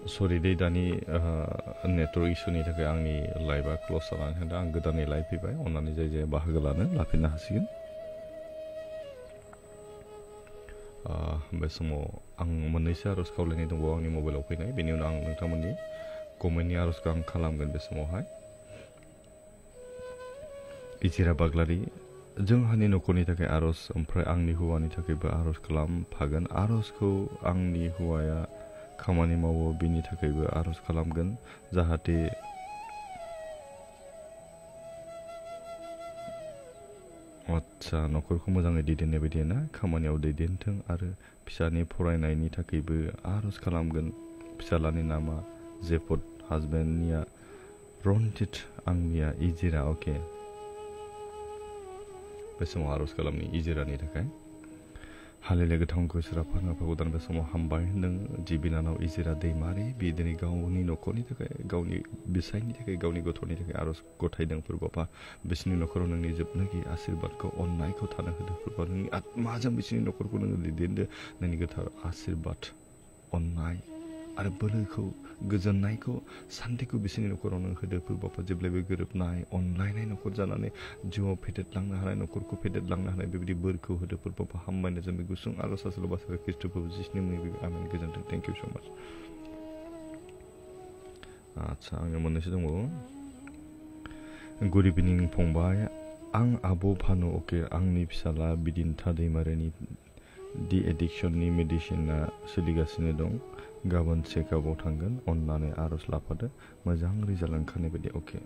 सरि दै दानि नेटवर्क इसुनि थाखाय आंनि लाइभआ क्ल'ज जानानै थांदों आं गोदानै लाइभ फैबाय अन्नानै जाय जाय बाहागो लानो लाफिननो हासिगोन बे समाव आं मोननैसो आर'ज खावलायनाय दंबावो आंनि मबाइलाव फैनाय बेनि उनाव आं नोंथांमोननि कमेन्टनि आर'जखौ आं खालामगोन बे समावहाय इजिरा बाग्लारि जोंहानि न'खरनि थाखाय आर'ज ओमफ्राय आंनि हौवानि थाखायबो आर'ज खालामफागोन आर'जखौ आंनि हौवाया खामानि मावो बिनि थाखायबो आर'ज खालामगोन जाहाथे आच्छा न'खरखौ मोजाङै दैदेननाय बायदि ना खामानियाव दैदेनथों आरो फिसानि फरायनायनि थाखायबो आर'ज खालामगोन फिसालानि नामा जेफत हाजबेन्डनिया रन्जित आंनिया इजिरा अके बे समाव आर'ज खालामनि इजिरानि थाखाय हालेले गोथांखौ इसोरा गोदान बे समाव हामबाय होनदों जि बिनानाव इजिरा दैमारि बि दिनै गावनि न'खरनि थाखाय गावनि बिसायनि थाखाय गावनि गथ'नि थाखाय आर'ज गथायदों फोरबाफा बिसोरनि न'खराव नोंनि जोबनो गैयै आशीर्बादखौ अननायखौ थानो होदो फोरबा नोंनि आत्माजों बिसोरनि न'खरखौ नोङो दैदेनदो नोंनि गोथार आशीर्बाद अननाय आरो बोलोखौ गोजोननायखौ सान्थिखौ बिसोरनि न'खराव नों होदो फोरबाफा जेब्लायबो गोरोबनाय अनलायनाय न'खर जानानै जिउआव फेदेरलांनो हानाय न'खरखौ फेदेरलांनो हानाय बेबायदि बोरखौ होदो फोरबाफा हामबायनो जों बे गुसुं आर'ज आसल बासार ख्रिस्ट'खौ जिसनि मुङै आमेन गोजोन्थों थेंक इउ स' माच आच्छा आंनियाव मोननैसो दंबावो गुड इभिनिं फंबाय आं आब' भानु अके आंनि फिसाला बिदिन्था दैमारिनि दि एडिक्सननि मेडिसिना सोलिगासिनो दं गाबोन चेकआपआव थांगोन अन्नानै आर'ज लाफादो मोजां रिजाल्ट ओंखारनाय बायदि अके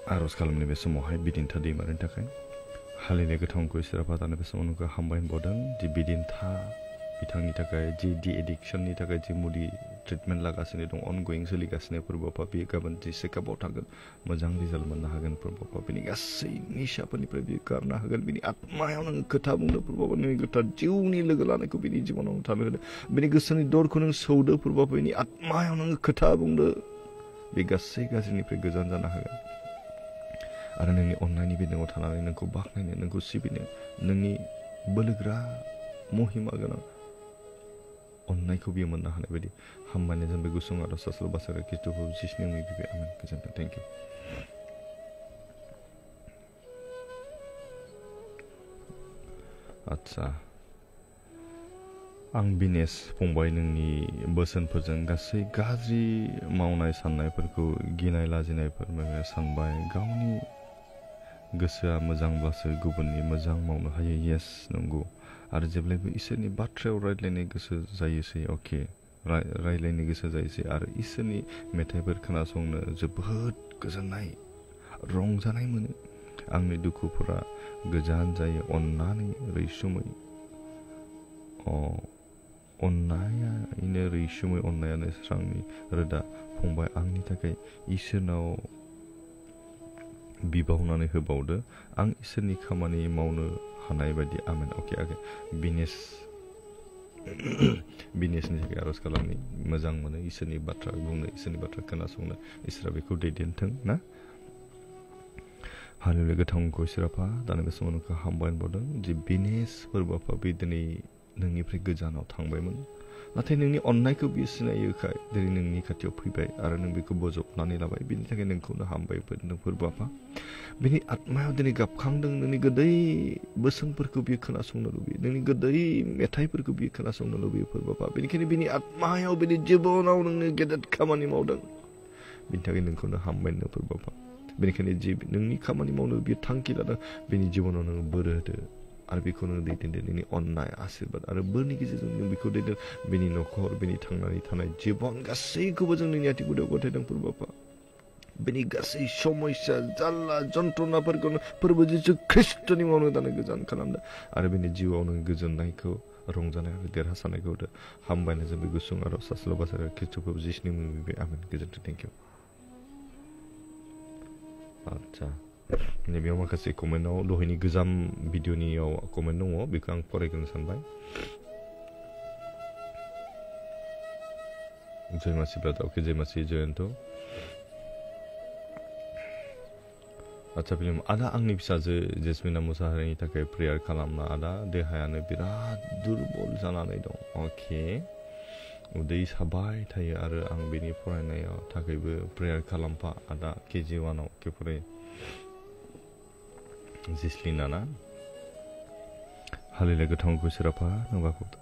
आर'ज खालामनाय बे समावहाय बिदिन्था दैमारिनि थाखाय हालिनाय गोथांखौ इसोरा फादानो बे समाव नोंखौ हामबाय होनबावदों जि बिदिन्था बिथांनि थाखाय जि दि एडिक्सननि थाखाय जि मुलि ट्रिटमेन्ट लागासिनो दं अनगयिं सोलिगासिनो फोरबाफा बे गाबोन जि चेकआपआव थांगोन मोजां रिजाल्ट मोननो हागोन फोरबाफा बेनि गासै निसाफोरनिफ्राय बियो गारनो हागोन बिनि आत्मायाव नोङो खोथा बुंदो फोरबाफा नोंनि गोथार जिउनि लोगो लानायखौ बिनि जिबनाव थानो होदो बिनि गोसोनि दरखौ नों सौदो फोरबाफा बिनि आत्मायाव नोङो खोथा बुंदो बे गासै गाज्रिनिफ्राय गोजान जानो हागोन आरो नोंनि अननायनि बेन्दोङाव थानानै नोंखौ बाख्नायनो नोंखौ सिबिनो नोंनि बोलोग्रा महिमा गोनां अननायखौ बियो मोननो हानाय बायदि हामबायनो जों बे गुसुं आर'ज आसल बासार ख्रिस्ट'खौ जिसनि मुङै बिबाय आमेन गोजोन्थों थेंक इउ आच्छा आं बिनेश फंबाय नोंनि बोसोनफोरजों गासै गाज्रि मावनाय साननायफोरखौ गिनाय लाजिनायफोर सानबाय गावनि गोसोआ मोजांब्लासो गुबुननि मोजां मावनो हायो येस नंगौ आरो जेब्लायबो इसोरनि बाथ्रायाव रायज्लायनो गोसो जायोसै अके रायज्लायनो गोसो जायोसै आरो इसोरनि मेथाइफोर खोनासंनो जोबोद गोजोननाय रंजानाय मोनो आंनि दुखुफोरा गोजान जायो अन्नानै रैसुमै अन्नायानो रैसुमै अन्नायानो स्रांनि रोदा फंबाय आंनि थाखाय इसोरनाव बिबावनानै होबावदो आं इसोरनि खामानि मावनो हानाय बायदि आमेन अके अके बिनेशनि थाखाय आर'ज खालामनि मोजां मोनो इसोरनि बाथ्रा बुंनो इसोरनि बाथ्रा खोनासंनो इसोरा बेखौ दैदेनथों ना हालेलुया गोथांखौ इसोराफा दानि बे समाव नोंखौ हामबाय होनबावदों जि बिनेश फोरबाफा बे दिनै नोंनिफ्राय गोजानाव थांबायमोन नाथाय नोंनि अननायखौ बियो सिनायोखाय दिनै नोंनि खाथियाव फैबाय आरो नों बेखौ बजबनानै लाबाय बिनि थाखाय नोंखौनो हामबाय होनदों फोरबाफा बिनि आत्मायाव दिनै गाबखांदों नोंनि गोदै बोसोनफोरखौ बियो खोनासंनो लुबैयो नोंनि गोदै मेथाइफोरखौ बियो खोनासंनो लुबैयो फोरबाफा बेनिखायनो बिनि आत्मायाव बिनि जिबनाव नोंनो गेदेर खामानि मावदों बिनि थाखाय नोंखौनो हामबाय होनदों फोरबाफा बेनिखायनो जि नोंनि खामानि मावनो बियो थांखि लादों बेनि जिबनाव नोङो बोर होदो आरो बेखौ नोङो दैदेनदो नोंनि अननाय आशीर्बाद आरो बोरनि गेजेरजों नों बेखौ दैदेन बेनि न'खर बेनि थांनानै थानाय जिबन गासैखौबो जों नोंनि आथिं गुदियाव गथायदों फोरबाफा बेनि गासै समस्या जारला जन्थ्रनाफोरखौ फोरबो जिसु ख्रिस्ट'नि मुङाव दानो गोजान खालामदो आरो बेनि जिउआव नों गोजोननायखौ रंजानाय आरो देरहासारनायखौ होदो हामबायनो जों बे गुसुं आरो सासल बासार ख्रिस्ट'खौ जिसुनि मुङै बिबाय आमेन गोजोन्थों थेंक इउ आच्छा नैबेयाव माखासे कमेन्टआव दहायनि गोजाम भिडिअनियाव कमेन्ट दङ बेखौ आं फरायग्रोनो सानबाय जयमासि ब्रादार अके जयमासि जयन्त आच्चा फिल्म आदा आंनि फिसाजो जेसमिना मुसाहारिनि थाखाय प्रेयार खालामना आदा देहायानो बिराद दुरबल जानानै दं अके उदै साबाय थायो आरो आं बेनि फरायनायाव थाखायबो प्रेयार खालामफा आदा केजि 1 आव के फरायो जिस्लिना ना हालेलुया गोथांखौ सोराफा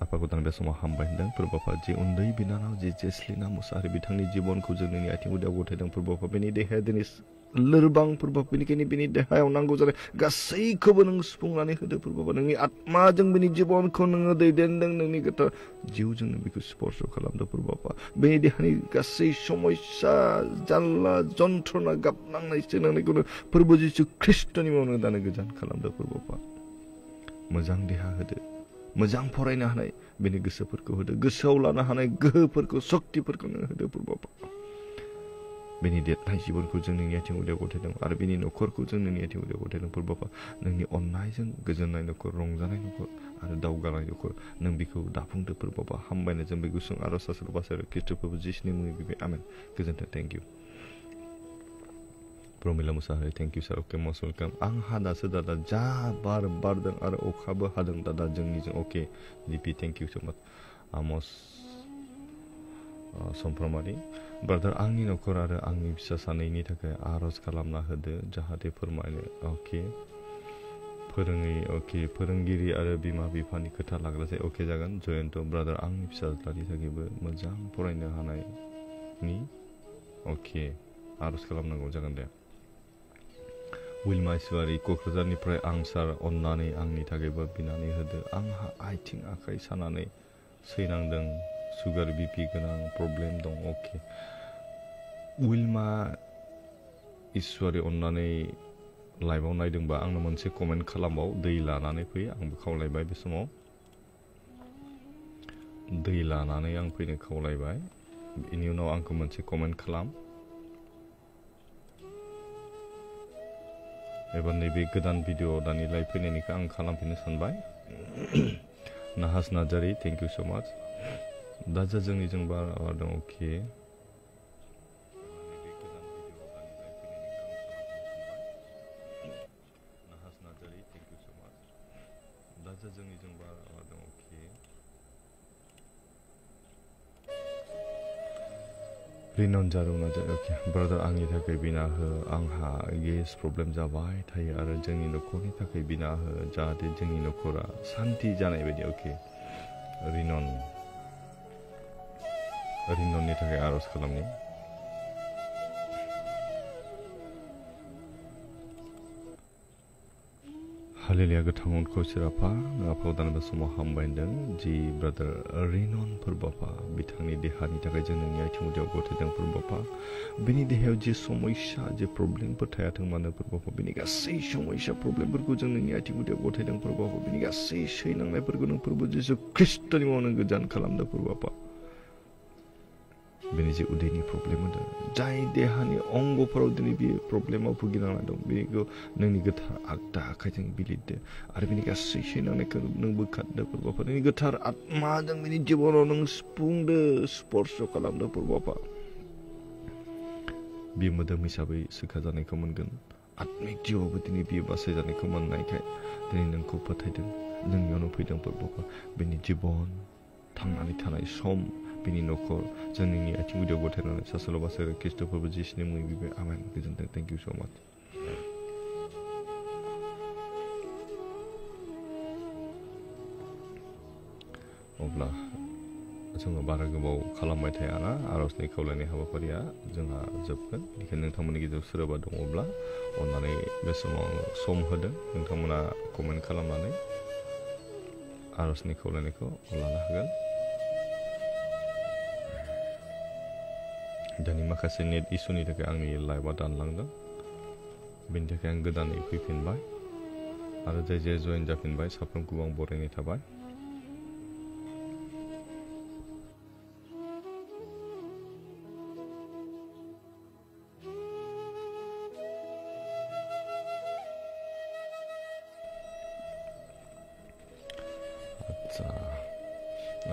आफाखौ दान बे समाव हामबाय होनदों फोरबाफा जि उन्दै बिनानाव जि जेस्लिना मुसाहारि बिथांनि जिबनखौ जों नोंनि आथिं गुदियाव गथायदों फोरबाफा बेनि देहाया दिनै लोरबां फोरबा बेनिखायनो बेनि देहायाव नांगौ जानाय गासैखौबो नों सुफुंनानै होदो फोरबाफा नोंनि आत्माजों बेनि जिबनखौ नोङो दैदेनदों नोंनि गोथार जिउजोंनो बेखौ स्पर्श खालामदो फोरबाफा बेनि देहानि गासै समस्या जाल्ला जन्थ्रना गाबनांनाय सोनांनायखौनो फोरबो जिसु ख्रिस्ट'नि मुङावनो दानो गोजान खालामदो फोरबाफा मोजां देहा होदो मोजां फरायनो हानाय बेनि गोसोफोरखौ होदो गोसोआव लानो हानाय गोहोफोरखौ शक्तिफोरखौ नों होदो फोरबाफा बेनि देरनाय जिबनखौ जों नोंनि आथिं गुदियाव गथायदों आरो बेनि न'खरखौ जों नोंनि आथिं गुदियाव गथायदों फोरबाफा नोंनि अननायजों गोजोननाय न'खर रंजानाय न'खर आरो दावगानाय न'खर नों बेखौ दाफुंदो फोरबाफा हामबायनो जों बे गुसुं आर'ज आसार बासार ख्रिस्ट'फोरबो जिसुनि मुङै बिबाय आमेन गोजोन्थों thank you Pramila Musahari thank you sir अके मस्ट वेलकाम आंहा दासो दादा जा बार बारदों आरो अखाबो हादों दादा जोंनिजों अके डिपि थेंक इउ सो माच आमस समफ्रामारि ब्रादार आंनि न'खर आरो आंनि फिसा सानैनि थाखाय आर'ज खालामना होदो जाहाथे फोरमायनो अके फोरोङै अके फोरोंगिरि आरो बिमा बिफानि खोथा लाग्रा जायो अके जागोन जयन्त ब्रादार आंनि फिसाज्लानि थाखायबो मोजां फरायनो हानायनि अके आर'ज खालामनांगौ जागोन दे विलमा इसवारि क'क्राझारनिफ्राय आं सार अननानै आंनि थाखायबो बिनानै होदो आंहा आथिं आखाइ सानानै सैनांदों सुगार बिपि गोनां प्रब्लेम दं अके विलमा इसवारि अननानै लाइभआव नायदोंबा आंनो मोनसे कमेन्ट खालामबाव दै लानानै फै आंबो खावलायबाय बे समाव दै लानानै आं फैनो खावलायबाय बेनि उनाव आंखौ मोनसे कमेन्ट खालाम एबा नैबे गोदान भिडिअ दानि लाइभ फैनायनिखौ आं खालामफिननो सानबाय नाहास नार्जारि थेंक इउ सो माच दा जोंनिजों बार दं अके नाहास नार्जारि थेंक इउ सो माच दा जोंनिजों बार दं अके रिनन जारु नार्जारि अके ब्रादार आंनि थाखाय बिना हो आंहा गेस प्रब्लेम जाबाय थायो आरो जोंनि न'खरनि थाखाय बिना हो जाहाथे जोंनि न'खरा सान्ति जानाय बायदि अके रिनननि थाखाय आर'ज खालामनि हालेलुया गोथां उनखौ सिराफा आफाखौ दानबा समाव हामबाय होनदों जि ब्रादार रिनन फोरबाफा बिथांनि देहानि थाखाय जों नोंनि आथिं गुदियाव गथायदों फोरबाफा बेनि देहायाव जे समस्या जे प्रब्लेमफोर थायाथों मानो फोरबाफा बेनि गासै समस्या प्रब्लेमफोरखौ जों नोंनि आथिं गुदियाव गथायदों फोरबाफा बेनि गासै सैनांनायफोरखौ नों फोरबो जिसु ख्रिस्ट'नि मुङाव नों गोजान खालामदों फोरबाफा बेनि जे उदैनि प्रब्लेम होदों जाय देहानि अंगफोराव दिनै बे प्रब्लेमाव भुगिनांना दं बेखौ नोंनि गोथार आगदा आखाइजों बिलिरदो आरो बेनि गासै सैनांनायखौ नों बोखारदो फोरबाफा नोंनि गोथार आत्माजों बेनि जिबनाव नों सुफुंदो स्पर्श खालामदो फोरबाफा बे मोदोम हिसाबै सोखा जानायखौ मोनगोन आत्मिक जिउआवबो दिनै बियो बासाय जानायखौ मोननायखाय दिनै नोंखौ फोथायदों नोंनियावनो फैदों फोरबाफा बेनि जिबन थांनानै थानाय सम बेनि न'खर जों नोंनि आथिं गुदियाव गथायनानै सासेल' बासाय ख्रिस्ट'फोरबो जिसुनि मुङै बिबाय आमेन गोजोन्थों थेंक इउ स' माच अब्ला जोङो बारा गोबाव खालामबाय थायाना आर'जनि खावलायनाय हाबाफारिया जोंहा जोबगोन बेनिखायनो नोंथांमोननि गेजेराव सोरबा दङब्ला अननानै बे समाव सम होदों नोंथांमोना कमेन्ट खालामनानै आर'जनि खावलायनायखौ लानो हागोन दानि माखासे नेट इसुनि थाखाय आंनि लाइभआ दानलांदों बेनि थाखाय आं गोदानै फैफिनबाय आरो जाय जाय जयेन जाफिनबाय साफ्रोमखौबो आं बरायनाय थाबाय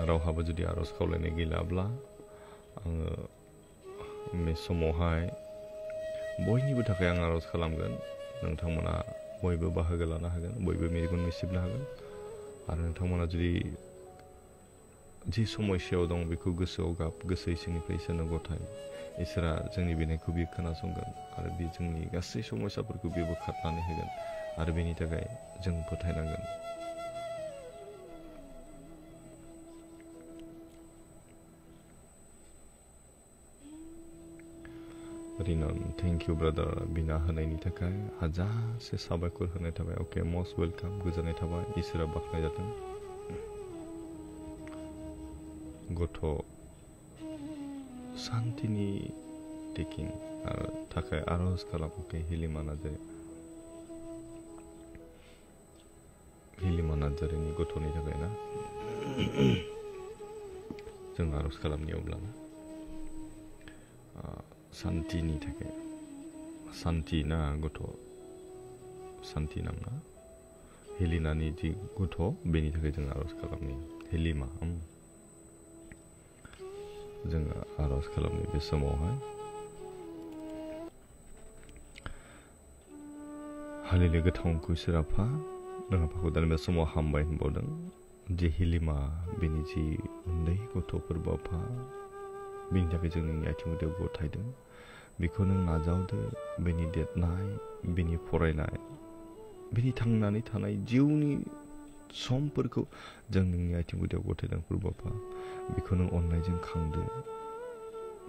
रावहाबो जुदि आर'ज खावलायनाय गैलाब्ला आङो बे समावहाय बयनिबो थाखाय आं आर'ज खालामगोन नोंथांमोना बयबो बाहागो लानो हागोन बयबो मेगन मिसिबनो हागोन आरो नोंथांमोना जुदि जि समस्यायाव दं बेखौ गोसोआव गाब गोसो इसोरनिफ्राय इसोरनो गथाय इसोरा जोंनि बिनायखौ बियो खोनासंगोन आरो बे जोंनि गासै समस्याफोरखौ बियो बोखारनानै होगोन आरो बेनि थाखाय जों फोथायनांगोन रिनन थैंक यू ब्रादार बिना होनायनि थाखाय हाजासे साबायखर होनाय थाबाय ओके मस्ट वेलकाम गोजोननाय थाबाय इसोरा बाख्नाय जाथों गथ' शान्तिनि टेकिं आरो थाखाय आरज खालामके हिलिमा नार्जारिनि गथ'नि थाखाय ना जों आरज खालामनि अब्लाना शान्तिनि थाखाय शान्ति ना गथ' शान्ति नाम ना हेलिनानि जि गथ' बेनि थाखाय जों आरज खालामनि हेलिमा जों आरज खालामनि बे समावहाय हालेलुया गोथांखौ इसोर आफा नों आफाखौ दानि बे समाव हामबाय होनबावदों जे हिलिमा बेनि जि उन्दै गथ'फोर बाफा बेनि थाखाय जों नोंनि आथिं गुदियाव गथायदों बेखौ नों नाजावदो बेनि देरनाय बेनि फरायनाय बेनि थांनानै थानाय जिउनि समफोरखौ जों नोंनि आथिं गुदियाव गथायदों प्रभुपा बेखौ नों अननायजों खांदो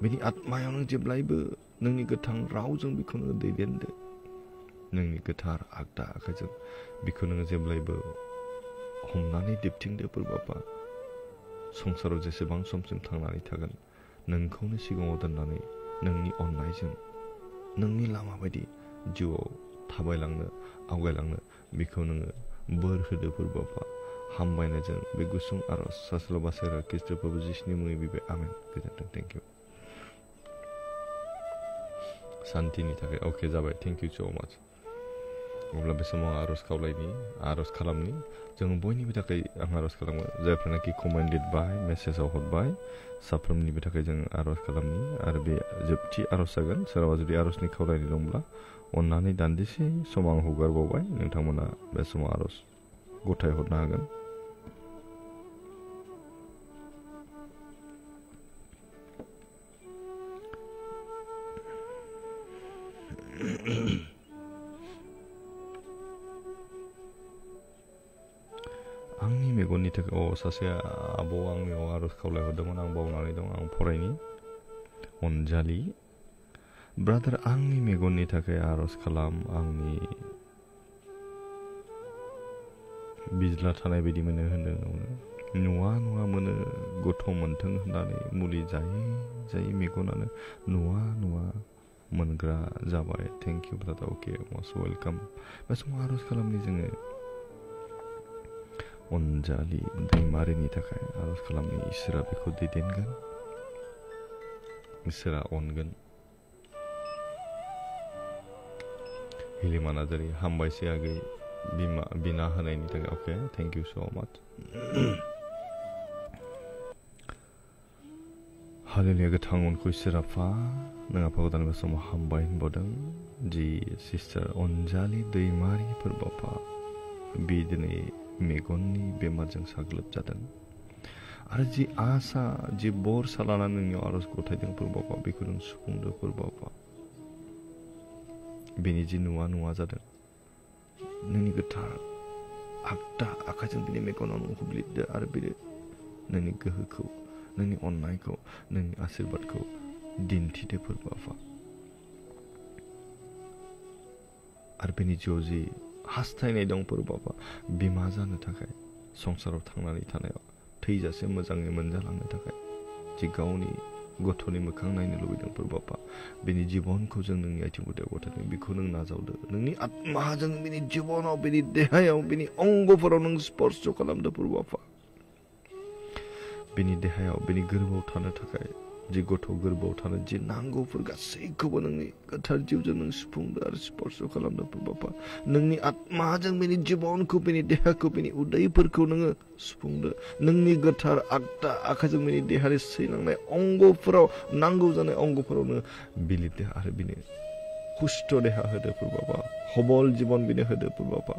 बेनि आत्मायाव नों जेब्लायबो नोंनि गोथां रावजों बेखौ नों दैदेनदो नोंनि गोथार आगदा आखाइजों बेखौ नों जेब्लायबो हमनानै दिबथिंदो प्रभुपा संसाराव जेसेबां समसिम थांनानै थागोन नोंखौनो सिगाङाव दोननानै नोंनि अननायजों नोंनि लामा बायदि जिउआव थाबायलांनो आवगायलांनो बेखौ नोङो बोर होदो प्रभुपा हामबायनायजों बे गुसुं आरज सासेल' बासायग्रा ख्रीष्ट प्रभु जिसुनि मुङै बिबाय आमेन गोजोन्थों थेंक इउ शान्तिनि थाखाय अके जाबाय थेंक इउ स' माच अब्ला बे समाव आरज खावलायनि आरज खालामनि जों बयनिबो थाखाय आं आरज खालामो जायफ्रानाखि कमेन्ट लिरबाय मेसेजाव हरबाय साफ्रोमनिबो थाखाय जों आरज खालामनि आरो बे जोबथि आरज जागोन सोरबा जुदि आरजनि खावलायनाय दंब्ला अन्नानै दान्दिसे सम आं हगारबावबाय नोंथांमोना बे समाव आरज गथाय हरनो हागोन आंनि मेगननि थाखाय सासे आब' आंनियाव आरज खावलायहरदोंमोन आं बावनानै दं आं फरायनि अनजालि ब्रादार आंनि मेगननि थाखाय आरज खालाम आंनि बिज्ला थानाय बायदि मोनो होनदों नुवा मोनो गथ' मोनथों होननानै मुलि जायै मेगनानो नुवा मोनग्रा जाबाय thank you brother okay most welcome बे समाव आरज खालामनि जोङो अनजालि दैमारिनि थाखाय आरज खालामनि इसोरा बेखौ दैदेनगोन इसोरा अनगोन हिलिमा नार्जारि हामबायसै आगै बिना होनायनि थाखाय अके थेंक इउ स' माच हालेलुया गोथां उनखौ इसोर आफा नों आफाखौ दानि बे समाव हामबाय होनबावदों जि सिस्टार अनजालि दैमारिफोर बाफा बे दिनै मेगननि बेमारजों साग्लोबजादों आरो जि आसा जि बरसा लानानै नोंनियाव आरज गथायदों प्रभुपा बेखौ नों सुफुंदो प्रभुपा बेनि जि नुवा जादों नोंनि गोथार आगदा आखाइजों बिनि मेगनाव नों हुब्लिददो आरो बे नोंनि गोहोखौ नोंनि अननायखौ नोंनि आशीर्बादखौ दिन्थिदो प्रभुपा आरो बेनि जिउआव जि हास्थायनाय दं प्रभुपा बिमा जानो थाखाय संसाराव थांनानै थानायाव थैजासे मोजाङै मोनजालांनो थाखाय जि गावनि गथ'नि मोखां नायनो लुबैदों प्रभुपा बेनि जिबनखौ जों नोंनि आथिं गुदियाव गथायदों बेखौ नों नाजावदो नोंनि आत्माजों बेनि जिबनाव बेनि देहायाव बेनि अंगफोराव नों स्पर्श खालामदो प्रभुपा बेनि देहायाव बेनि गोरबोआव थानो थाखाय जि गथ' गोरबोआव थानो जि नांगौफोर गासैखौबो नोंनि गोथार जिउजों नों सुफुंदो आरो स्पर्श खालामदो प्रभुपा नोंनि आत्माजों बेनि जिबनखौ बेनि देहाखौ बेनि उदैफोरखौ नोङो सुफुंदो नोंनि गोथार आगदा आखाइजों बेनि देहानि सैनांनाय अंगफोराव नांगौ जानाय अंगफोराव नोङो बिलिरदो आरो बेनि खुष्ट देहा होदो प्रभुआ हबल जीवन बिनो होदो प्रभुआ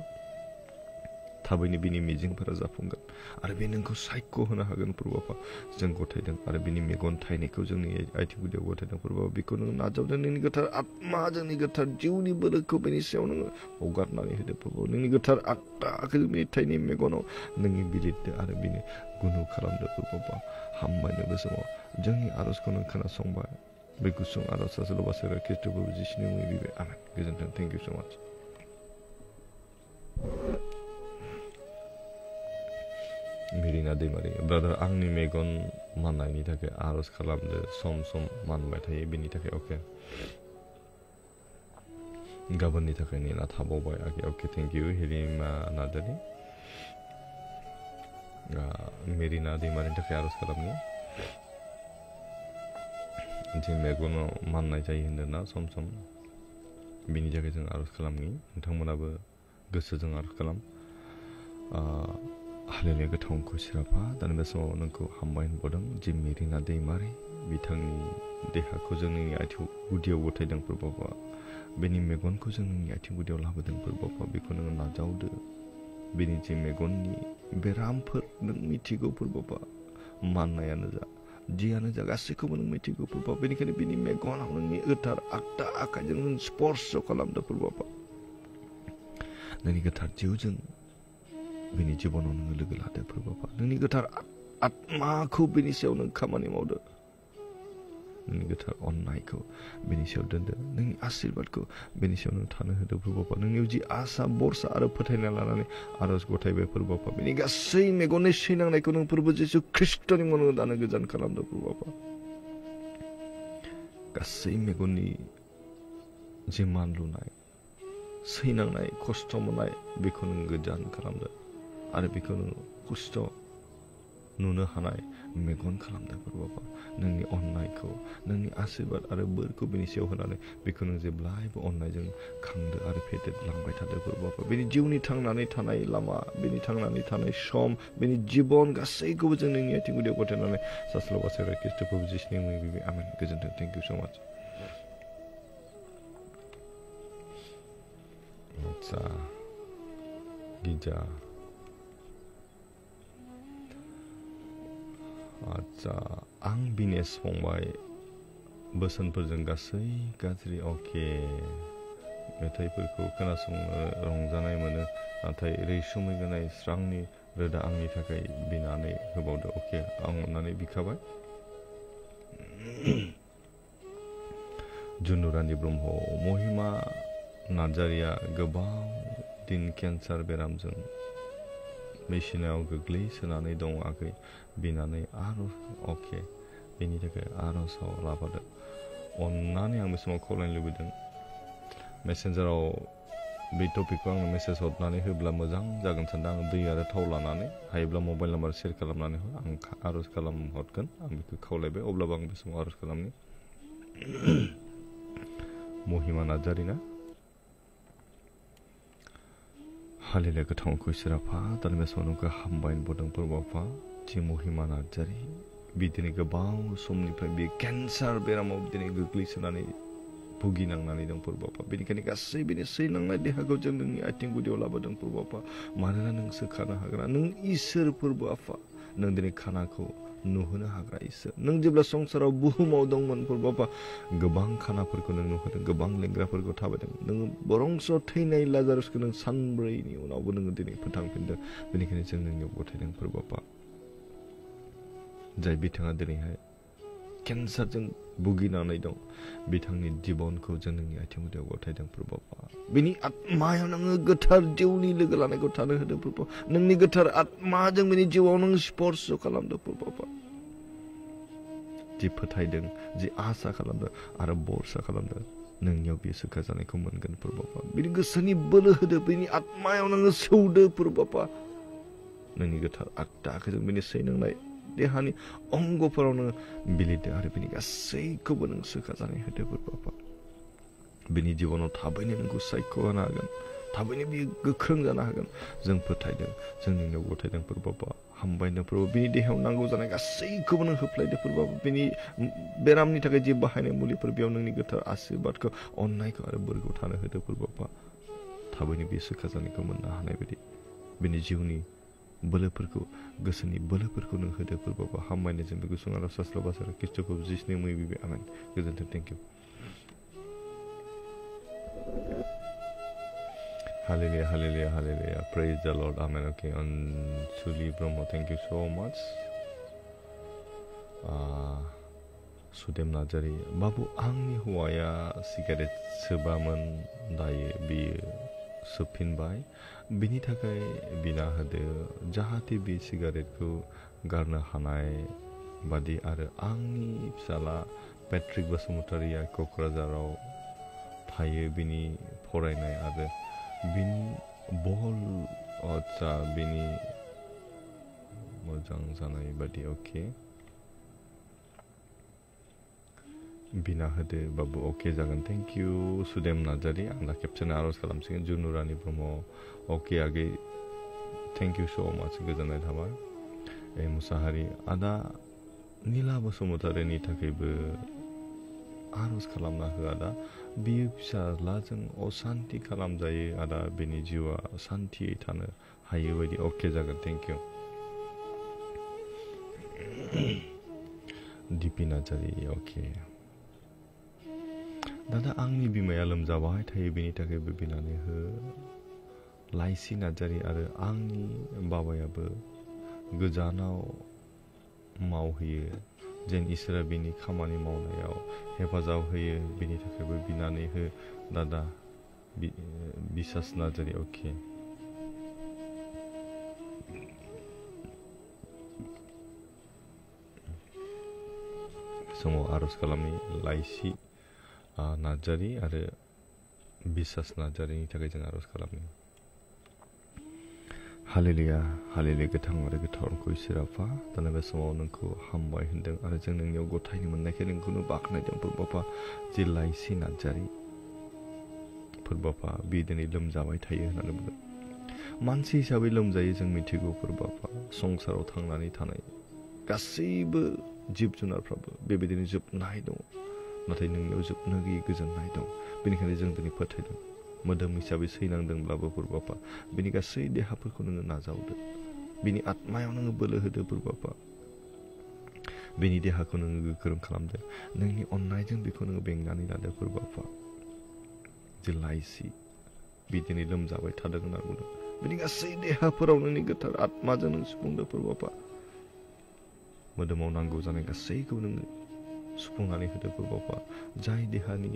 थाबैनो बिनि मिजिंफोरा जाफुंगोन आरो बे नोंखौ सायख' होनो हागोन प्रभुआ जों गथायदों आरो बिनि मेगन थाइनायखौ जोंनि आथिं गुदियाव गथायदों प्रभुआ बेखौ नों नाजावदों नोंनि गोथार आत्मा जोंनि गोथार जिउनि बोलोखौ बेनि सायाव नोङो हगारनानै होदो प्रभु नोंनि गोथार आत्माखौ जोंनि थाइनि मेगनाव नोंनि बिलिरदो आरो बिनि गुनु खालामदो प्रभुआ हामबायनो बे समाव जोंनि आर'जखौ नों खोनासंबाय बे गुसुं आर'जआ सोलोबासोरा ख्रीष्ट प्रभु जिसुनि मुङै बिबाय आमेन गोजोन्थों थेंक इउ स' माच मेरिना दैमारि ब्रादार आंनि मेगन माननायनि थाखाय आर'ज खालामदो सम सम मानबाय थायो बेनि थाखाय अके गाबोननि थाखाय नेना थाबावबाय अके थेंक इउ हेलिमा नार्जारि मेरिना दैमारिनि थाखाय आर'ज खालामनो जे मेगनाव माननाय जायो होनदोंना सम सम बिनि थाखाय जों आर'ज खालामनि नोंथांमोनाबो गोसोजों आर'ज खालाम हालेलुया गोथां खुसिराफा दानि बे समाव नोंखौ हामबाय होनबावदों जि मेरिना दैमारि बिथांनि देहाखौ जों नोंनि आथिं गुदियाव गथायदों प्रभुआ बेनि मेगनखौ जों नोंनि आथिं गुदियाव लाबोदों प्रभुआ बेखौ नोङो नाजावदो बेनि जे मेगननि बेरामफोर नों मिथिगौ प्रभुआ माननायानो जा जियानो जा गासैखौबो नों मिथिगौ प्रभुआ बेनिखायनो बिनि मेगनाव नोंनि गोथार आगदा आखाइजों नों स्पर्श खालामदो प्रभुआ नोंनि गोथार जिउजों बिनि जिबनाव नोङो लोगो लादो प्रभुआ नोंनि गोथार आत्माखौ बिनि सायाव नों खामानि मावदो नोंनि गोथार अननायखौ बिनि सायाव दोनदो नोंनि आशीर्बादखौ बिनि सायाव नों थानो होदो प्रभुआ नोंनियाव जि आसा भरसा आरो फोथायनाय लानानै आर'ज गथायबाय प्रभुआ बेनि गासै मेगननि सैनांनायखौ नों प्रभु जिसु ख्रीष्टनि मुङाव दानो गोजान खालामदो प्रभुआ गासै मेगननि जि मानलुनाय सैनांनाय खस्थ' मोननाय बेखौ नों गोजान खालामदो आरो बेखौ नों खस्थ' नुनो हानाय मेगन खालामदो प्रभुआ नोंनि अननायखौ नोंनि आशीर्बाद आरो बोरखौ बेनि सायाव होनानै बेखौ नों जेब्लायबो अननायजों खांदो आरो फेदेरलांबाय थादो प्रभुआ बेनि जिउनि थांनानै थानाय लामा बेनि थांनानै थानाय सम बेनि जिबन गासैखौबो जों नोंनि आथिं गुदियाव गथायनानै सास्लाबासोरा ख्रीष्ट प्रभु जिसुनि मुङै बिबाय आमेन गोजोन्थों थेंक इउ स' माच आच्छा गिजा आच्छा आं बिनेश फंबाय बोसोनफोरजों गासै गाज्रि अके मेथाइफोरखौ खोनासंनो रंजानाय मोनो नाथाय रैसुमै गोनां स्रांनि रोदा आंनि थाखाय बिनानै होबावदो अके आं अननानै बिखाबाय जुनुरानि ब्रह्म महिमा नार्जारिया गोबाव दिन केन्सार बेरामजों मेसिनाव गोग्लैसोनानै दं आगै बिनानै आर'ज अके बेनि थाखाय आर'जआव लाफादो अननानै आं बे समाव खावलायनो लुबैदों मेसेन्जाराव बे टपिकखौ आंनो मेसेज हरनानै होब्ला मोजां जागोन सानदों आं दै आरो थाव लानानै हायोब्ला मबाइल नाम्बार सेयार खालामनानै आं आर'ज खालामहरगोन आं बेखौ खावलायबाय अब्लाबो आं बे समाव आर'ज खालामनि महिमा नार्जारि ना हालेलुया गोथां खुसिराफा दानि बे समाव नोंखौ हामबाय होनबावदों प्रभुआ जि महिमा नार्जारि बिदिनो गोबाव समनिफ्राय बे केन्सार बेरामाव बिदिनो गोग्लैसोनानै भुगिनांनानै दं प्रभुआ बेनिखायनो गासै बेनि सैनांनाय देहाखौ जों नोंनि आथिं गुदियाव लाबोदों प्रभुआ मानोना नों सोखानो हाग्रा नों इसोर प्रभुआ नों दिनै खानाखौ नुहोनो हाग्रा इसोर नों जेब्ला संसाराव बुहुमाव दंमोन प्रभुआ गोबां खानाफोरखौ नों नुहोदों गोबां लेंग्राफोरखौ थाबायदों नोङो बरंस थैनाय लाजारुसखौ नों सानब्रैनि उनावबो नोङो दिनै फोथांफिनदों बेनिखायनो जों नोंनियाव गथायदों प्रभुआ जाय बिथाङा दिनैहाय केन्सारजों भुगिनानै दं बिथांनि जिबनखौ जों नोंनि आथिं गुदियाव गथायदों प्रभुआ बिनि आत्मायाव नोङो गोथार जिउनि लोगो लानायखौ थानो होदों प्रभु नोंनि गोथार आत्माजों बिनि जिउआव नों स्पर्श खालामदों प्रभुआ जि फोथायदों जि आसा खालामदों आरो भरसा खालामदों नोंनियाव बियो सोखा जानायखौ मोनगोन प्रभुआ बिनि गोसोनि बोलो होदो बिनि आत्मायाव नोङो सौदो प्रभुआ नोंनि गोथार आत्माखौ जों बिनि सैनांनाय देहानि अंगफोराव नोङो बिलिरदो आरो बिनि गासैखौबो नों सोखा जानाय होदो प्रभुआ बिनि जिबनाव थाबैनो नोंखौ सायख' होनो हागोन थाबैनो बियो गोख्रों जानो हागोन जों फोथायदों जों नोंनियाव गथायदों प्रभुआ हामबायनो फोरबो बिनि देहायाव नांगौ जानाय गासैखौबो नों होफ्लायदो फोरबो बिनि बेरामनि थाखाय जे बाहायनाय मुलिफोर बेयाव नोंनि गोथार आशीर्बादखौ अननायखौ आरो बोरखौ थानो होदो फोरबो थाबैनो बे सोखाजानायखौ मोननो हानाय बायदि बिनि जिउनि बोलोफोरखौ गोसोनि बोलोफोरखौ नों होदो फोरबो हामबायनायजों बे गुसुं आरज सास्र बासार ख्रिस्टखौ जिसनि मुङै बिबाय आमेन गोजोन्थों thank U Hallelujah, hallelujah, hallelujah. Praise the Lord. Amen. Okay, on Suli Brahmo, thank you so much. Sudem Najari. Babu आंनि हौवाया सिगारेट सोबामोन दायो बियो सोबफिनबाय बिनि थाखाय बिना होदो जाहाथे बे सिगारेटखौ गारनो हानाय बादि आरो आंनि फिसाला पेट्रिक बसुमतारिया क'क्राझाराव थायो बिनि फरायनाय आरो बिनि बहल आदसा बिनि मोजां जानाय बादि अके बिना होदो बाबु अके जागोन थेंक इउ सुदेम नार्जारि आं दा खेबसेनो आर'ज खालामसिगोन जुनुरानि ब्रह्म अके आगै थेंक इउ स' माच गोजोननाय थाबाय ए मुसाहारि आदा नीला बसुमतारिनि थाखायबो आर'ज खालामना हो आदा बियो फिसाज्लाजों असान्ति खालामजायो आदा बिनि जिउआ सान्तियै थानो हायो बायदि अके जागोन थेंक इउ दिपि नार्जारि अके दादा आंनि बिमाया लोमजाबाय थायो बेनि थाखायबो बिनानै हो लाइसि नार्जारि आरो आंनि बाबायाबो गोजानाव मावहैयो जेन इसोरा बिनि खामानि मावनायाव हेफाजाब होयो बिनि थाखायबो बिनानै हो दादा बिसास नार्जारि अके समाव आर'ज खालामनि लाइसि नार्जारि आरो बिसास नार्जारिनि थाखाय जों आर'ज खालामनि हालेलुया हालेलुया गोथां आरो गोथारखौ इसोर आफा दाना बे समाव नोंखौ हामबाय होनदों आरो जों नोंनियाव गथायनो मोननायखाय नोंखौनो बाख्नायदों फोरबाफा जे लाइसि नार्जारि फोरबाफा बे दिनै लोमजाबाय थायो होननानै बुंदों मानसि हिसाबै लोमजायो जों मिथिगौ फोरबाफा संसाराव थांनानै थानाय गासैबो जिब जुनारफ्राबो बेबायदिनो जोबनाय दङ नाथाय नोंनियाव जोबनो गैयै गोजोननाय दं बेनिखायनो जों दिनै फोथायदों मोदोम हिसाबै सैनांदोंब्लाबो फोरबाफा बिनि गासै देहाफोरखौ नोङो नाजावदो बिनि आत्मायाव नोङो बोलो होदो फोरबाफा बिनि देहाखौ नोङो गोख्रों खालामदो नोंनि अननायजों बेखौ नोङो बेंनानै लादो फोरबाफा जे लाइसि बिदिनो लोमजाबाय थादों होनना बुंदों बिनि गासै देहाफोराव नोंनि गोथार आत्माजों नों सुफुंदो फोरबाफा मोदोमाव नांगौ जानाय गासैखौ नोङो सुफुंनानै होदो फोरबाफा जाय देहानि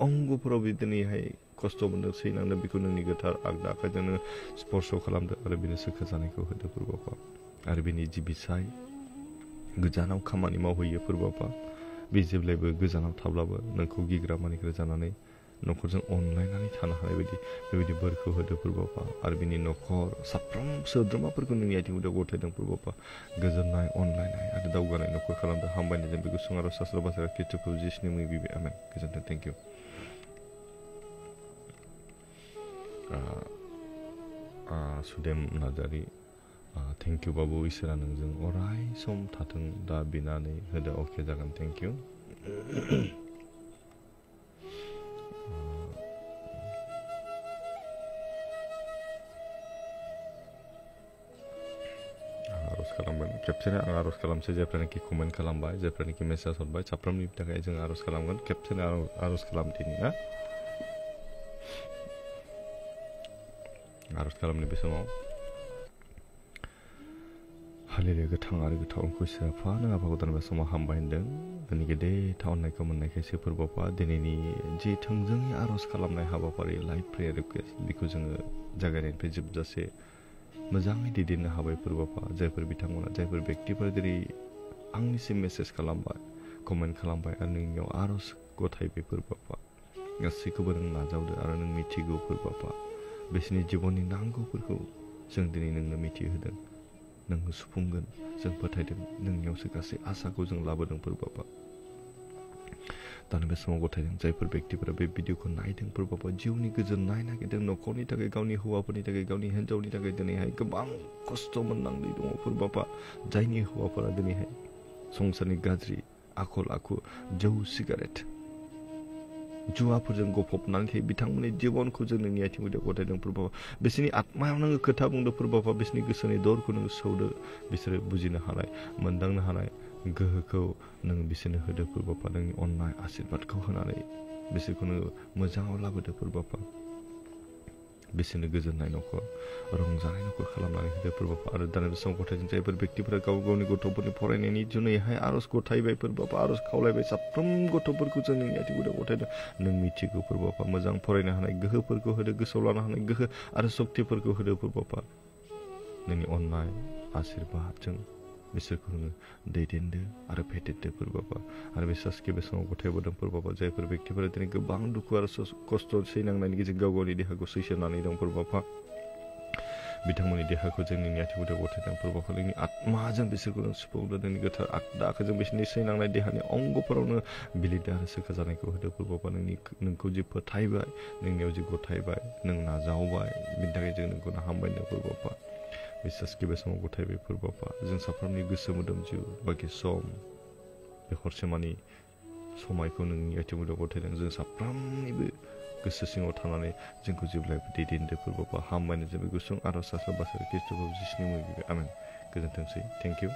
अंगफोराव बिदिनैहाय खस्थ' मोनदों सैनांदों बेखौ नोंनि गोथार आगदा आखाइजों नोङो स्पर्श खालामदो आरो बेनो सोखा जानायखौ होदो फोरबाफा आरो बेनि जि बिसाय गोजानाव खामानि मावहैयो फोरबाफा बे जेब्लायबो गोजानाव थाब्लाबो नोंखौ गिग्रा मानिग्रा जानानै न'खरजों अनलायनानै थानो हानाय बायदि बेबायदि बोरखौ होदो फोरबाफा आरो बिनि न'खर साफ्रोम सोद्रोमाफोरखौ नोंनि आथिं गुदियाव गथायदों फोरबाफा गोजोननाय अनलायनाय आरो दावगानाय न'खर खालामदो हामबायनायजों बे गुसुं आर'ज सास्र बासार ख्रिस्टखौ जिसुनि मुङै बिबाय आमेन गोजोन्थों थेंक इउ सुदेम नार्जारि थेंक इउ बाबु इसोरा नोंजों अराय सम थाथों दा बिनानै होदो अके जागोन थेंक इउ आर'ज खालामगोन खेबसेनो आं आर'ज खालामसै जायफ्रानोखि कमेन्ट खालामबाय जायफ्रानोखि मेसेज हरबाय साफ्रोमनि थाखाय जों आर'ज खालामगोन खेबसेनो आर'ज खालामदिनि ना आर'ज खालामनो बे समाव हालेलुया गोथां आरो गोथावखौ इसोर आफा नों आफाखौ दान बे समाव हामबाय होनदों नोंनि गेदेर अननायखौ मोननायखायसो फोरबाफा दिनैनि जि थोंजोङै आर'ज खालामनाय हाबाफारि लाइभ प्रेयार रिकुवेस्ट बेखौ जोङो जागायनायनिफ्राय जोबजासे मोजाङै दैदेननो हाबाय फोरबाफा जायफोर बिथांमोना जायफोर बेक्तिफोर जेरै आंनिसिम मेसेज खालामबाय कमेन्ट खालामबाय आरो नोंनियाव आर'ज गथायबाय फोरबाफा गासैखौबो नों नाजावदो आरो नों मिथिगौ फोरबाफा बिसोरनि जिबननि नांगौफोरखौ जों दिनै नोंनो मिथिहोदों नों सुफुंगोन जों फोथायदों नोंनियावसो गासै आसाखौ जों लाबोदों फोरबाफा दानि बे समाव गथायदों जायफोर बेक्तिफोरा बे भिडिअखौ नायदों फोरबाबा जिउनि गोजोननाय नागिरदों न'खरनि थाखाय गावनि हौवाफोरनि थाखाय गावनि हिन्जावनि थाखाय दिनैहाय गोबां खस्थ' मोननांदों दङ फोरबाबा जायनि हौवाफोरा दिनैहाय संसारनि गाज्रि आखल आखु जौ सिगारेट जुवाफोरजों गफबनानै थायो बिथांमोननि जिबनखौ जों नोंनि आथिं गुदियाव गथायदों फोरबाबा बिसोरनि आत्मायाव नोङो खोथा बुंदो फोरबाबा बिसोरनि गोसोनि दरखौ नोङो सौदो बिसोरो बुजिनो हानाय मोनदांनो हानाय गोहोखौ नों बिसोरनो होदो फोरबाबा नोंनि अननाय आशीर्बादखौ होनानै बिसोरखौ नोङो मोजाङाव लाबोदो फोरबाबा बिसोरनो गोजोननाय न'खर रंजानाय न'खर खालामनानै होदो फोरबाबा आरो दानि बे समाव गथायदों जायफोर बेक्तिफोरा गाव गावनि गथ'फोरनि फरायनायनि जुनैहाय आर'ज गथायबाय फोरबाबा आर'ज खावलायबाय साफ्रोम गथ'फोरखौ जों नोंनि आथिं गुदियाव गथायदों नों मिथिगौ फोरबाबा मोजां फरायनो हानाय गोहोफोरखौ होदो गोसोआव लानो हानाय गोहो आरो सक्तिफोरखौ होदो फोरबाबा नोंनि अननाय आशीर्बादजों बिसोरखौ नोङो दैदेनदो आरो फेदेरदो फोरबाबा आरो बे सासखि बे समाव गथायबोदों फोरबाबा जायफोर बेक्तिफोरा दिनै गोबां दुखु आरो खस्थ' सैनांनायनि गेजेरजों गाव गावनि देहाखौ सैसोनानै दं फोरबाबा बिथांमोननि देहाखौ जों नोंनि आथिं गुदियाव गथायदों फोरबाबा नोंनि आत्माजों बिसोरखौ नों सुफुंदो नोंनि गोथार आखाइजों बिसोरनि सैनांनाय देहानि अंगफोरावनो बिलिरदो आरो सोखा जानायखौ होदो फोरबाबा नोंखौ जि फोथायबाय नोंनियाव जि गथायबाय नों नाजावबाय बिनि थाखाय जों नोंखौ हामबायनो फोरबाबा बिसासखि बे समाव गथायबाय फोरबाबा जों साफ्रोमनि गोसो मोदोम जिउ बाखि सम बे हरसेमानि समायखौ नोंनि आथिं गुदियाव गथायदों जों साफ्रोमनिबो गोसो सिङाव थानानै जोंखौ जेब्लायबो दैदेनदो फोरबाबा हामबायनो जों बे गुसुं आर'ज आसाबासो ख्रिस्ट'खौ जिसुनि मुङै आमेन गोजोनथोंसै थेंक इउ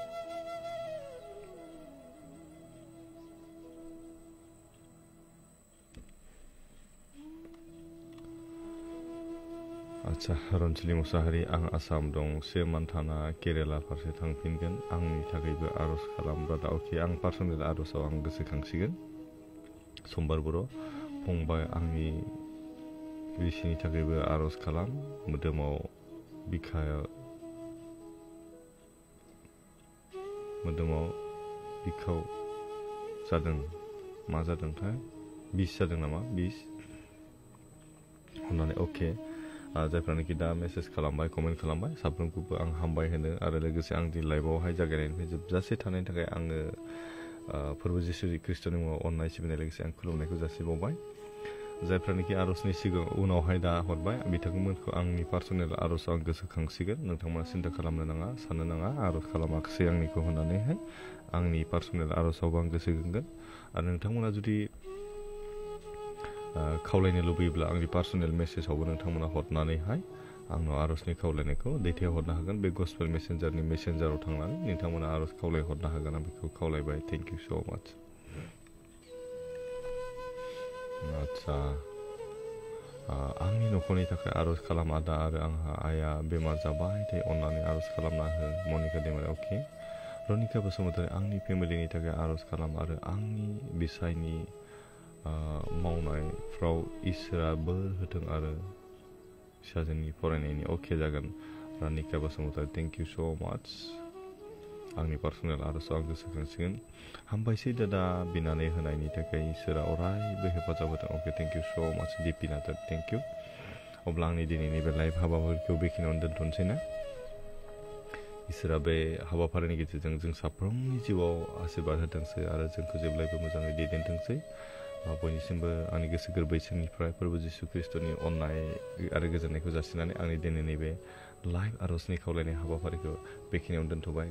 आच्छा रनजिलि मुसाहारि आं आसाम दं से मान्थाना केरेला फारसे थांफिनगोन आंनि थाखायबो आर'ज खालाम ब्रादा अके आं पार्सनेल आर'जआव आं गोसोखांसिगोन समबार बर' फंबाय आंनि बिसिनि थाखायबो आर'ज खालाम मोदोमाव बिखाव जादों मा जादोंथाय बिस जादों नामा बिस होननानै अके जायफ्रानोखि दा मेसेज खालामबाय कमेन्ट खालामबाय साफ्रोमखौबो आं हामबाय होनो आरो लोगोसे आंनि लाइफआवहाय जागायनायनिफ्राय जोबजासे थानायनि थाखाय आङो फोरबो जिसु ख्रिस्ट'नि मुङाव अननाय सिबिनाय लोगोसे आं खुलुमनायखौ जासिबावबाय जायफ्रानोखि आर'जनि सिगां उनावहाय दा हरबाय बिथांमोनखौ आंनि पार्सनेल आर'जआव आं गोसोखांसिगोन नोंथांमोना सिन्था खालामनो नाङा साननो नाङा आर'ज खालामाखिसै आंनिखौ होननानैहाय आंनि पार्सनेल आर'जआवबो आं गोसोखांगोन आरो नोंथांमोना जुदि खावलायनो लुबैयोब्ला आंनि पार्सनेल मेसेजावबो नोंथांमोना हरनानैहाय आंनाव आर'जनि खावलायनायखौ दैथायहरनो हागोन बे गस्पेल मेसेन्जारनि मेसेन्जाराव थांनानै नोंथांमोना आर'ज खावलायहरनो हागोन आं बेखौ खावलायबाय थेंक इउ स' माच आच्छा आंनि न'खरनि थाखाय आर'ज खालाम आदा आरो आंहा आइया बेमार जाबाय थायो अननानै आर'ज खालामना हो मनिका दैमारि अके रनिका बसुमतारी आंनि फेमिलिनि थाखाय आर'ज खालाम आरो आंनि बिसायनि मावनायफ्राव इसोरा बोर होथों आरो फिसाजोनि फरायनायनि अके जागोन रनिका बसुमतारी थेंक इउ स' माच आंनि पार्सनेल आर'जआव आं गोसोखांसिगोन हामबायसै दादा बिनानै होनायनि थाखाय इसोरा अरायबो हेफाजाब होथों अके थेंक इउ स' माच दिपि नाथार थेंक इउ अब्ला आंनि दिनैनि बे लाइभ हाबाफारिखौ बेखिनियावनो दोनथ'नोसै ना इसोरा बे हाबाफारिनि गेजेरजों जों साफ्रोमनि जिउआव आशीर्बाद होथोंसै आरो जोंखौ जेब्लायबो मोजाङै दैदेनथोंसै बयनिसिमबो आंनि गोसो गोरबोनिफ्राय फोरबो जिसु ख्रिस्ट'नि अननाय आरो गोजोननायखौ जासिनानै आंनि दिनैनि बे लाइभ आर'जनि खावलायनाय हाबाफारिखौ बेखिनियावनो दोनथ'बाय